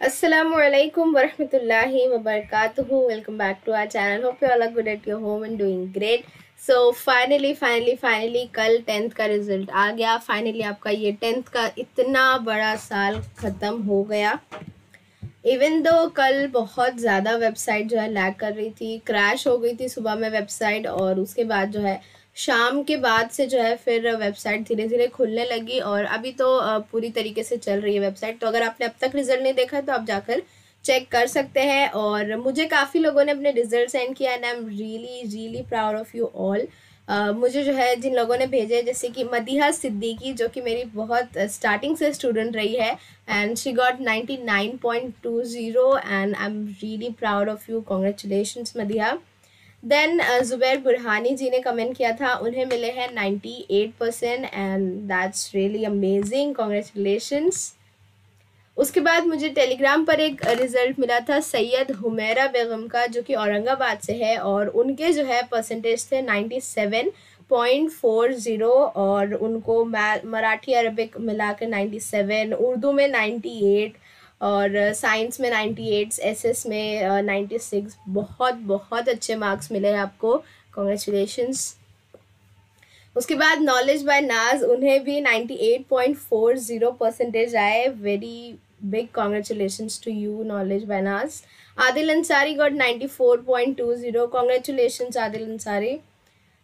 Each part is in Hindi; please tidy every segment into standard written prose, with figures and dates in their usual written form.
Assalamualaikum warahmatullahi wabarakatuh. Welcome back to our channel. Hope you all are good at your home and doing great. So finally कल 10th का रिजल्ट आ गया. फाइनली आपका ये 10th का इतना बड़ा साल ख़त्म हो गया. इवन दो कल बहुत ज़्यादा वेबसाइट जो है लैग कर रही थी, क्रैश हो गई थी सुबह में वेबसाइट, और उसके बाद जो है शाम के बाद से जो है फिर वेबसाइट धीरे धीरे खुलने लगी और अभी तो पूरी तरीके से चल रही है वेबसाइट. तो अगर आपने अब तक रिज़ल्ट नहीं देखा तो आप जाकर चेक कर सकते हैं. और मुझे काफ़ी लोगों ने अपने रिजल्ट सेंड किया and I am really proud of you all. मुझे जो है जिन लोगों ने भेजे, जैसे कि मदीहा सिद्दीकी जो कि मेरी बहुत स्टार्टिंग से स्टूडेंट रही है and she got 99.20 and I am really proud of you. Congratulations Madiha. Then Zubair Burhani ji ने कमेंट किया था, उन्हें मिले हैं 98% and that's really amazing. Congratulations. उसके बाद मुझे टेलीग्राम पर एक रिज़ल्ट मिला था सैयद हुमैरा बेगम का, जो कि औरंगाबाद से है, और उनके जो है परसेंटेज थे 97.40 और उनको मराठी अरबिक मिलाकर 97, उर्दू में 98 और साइंस में 98, एसएस में 96. बहुत बहुत अच्छे मार्क्स मिले हैं आपको. कॉन्ग्रेचुलेशंस. उसके बाद नॉलेज बाय नाज, उन्हें भी 98.40 परसेंटेज आए. Very big congratulations to you knowledge by Naaz. Adil Ansari got 94.20. Congratulations Adil Ansari.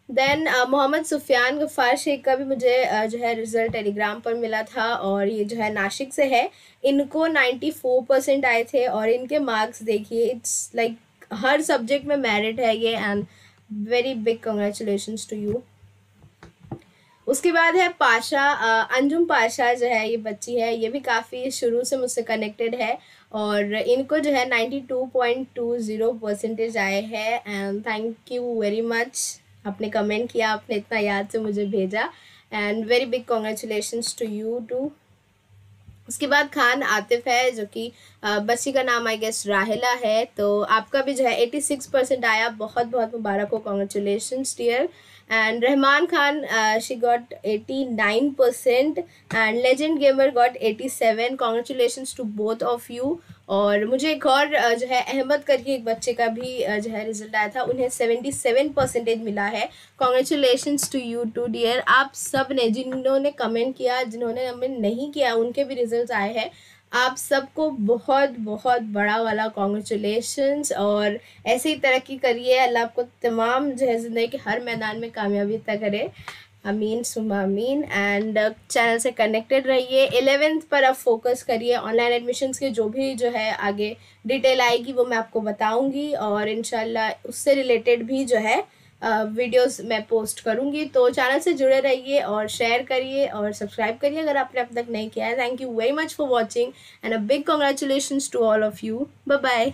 Then Mohammad Sufiyan Gaffar Shaikh का भी मुझे जो है रिज़ल्ट टेलीग्राम पर मिला था और ये जो है नासिक से है. इनको 94% आए थे और इनके मार्क्स देखिए, इट्स लाइक हर सब्जेक्ट में मेरिट है ये and very big congratulations to you. उसके बाद है पाशा, अंजुम पाशा जो है ये बच्ची है, ये भी काफ़ी शुरू से मुझसे कनेक्टेड है और इनको जो है 92.20 परसेंटेज आए हैं and thank you very much. आपने कमेंट किया, आपने इतना याद से मुझे भेजा and very big congratulations to you too. उसके बाद खान आतिफ है जो कि बच्ची का नाम आई गेस राहिला है. तो आपका भी जो है 86% आया. बहुत बहुत मुबारक हो. Congratulations dear. And Rahman Khan she got 89% and legend gamer got 87. Congratulations to both of you. और मुझे एक और जो है अहमद करके एक बच्चे का भी जो है रिजल्ट आया था, उन्हें 77% मिला है. Congratulations to you too dear. आप सब ने जिन्होंने कमेंट किया, जिन्होंने कमेंट नहीं किया, उनके भी रिजल्ट आए हैं. आप सबको बहुत बहुत बड़ा वाला कॉन्ग्रेचुलेशंस और ऐसे ही तरक्की करिए. अल्लाह आपको तमाम जो है ज़िंदगी के हर मैदान में कामयाबी तक करे. अमीन सुमा अमीन. एंड चैनल से कनेक्टेड रहिए. 11th पर आप फोकस करिए. ऑनलाइन एडमिशन्स के जो भी जो है आगे डिटेल आएगी वो मैं आपको बताऊंगी और इंशाल्लाह उससे रिलेटेड भी जो है वीडियोस मैं पोस्ट करूंगी. तो चैनल से जुड़े रहिए और शेयर करिए और सब्सक्राइब करिए अगर आपने अब तक नहीं किया है. Thank you very much for watching and a big congratulations to all of you. Bye bye.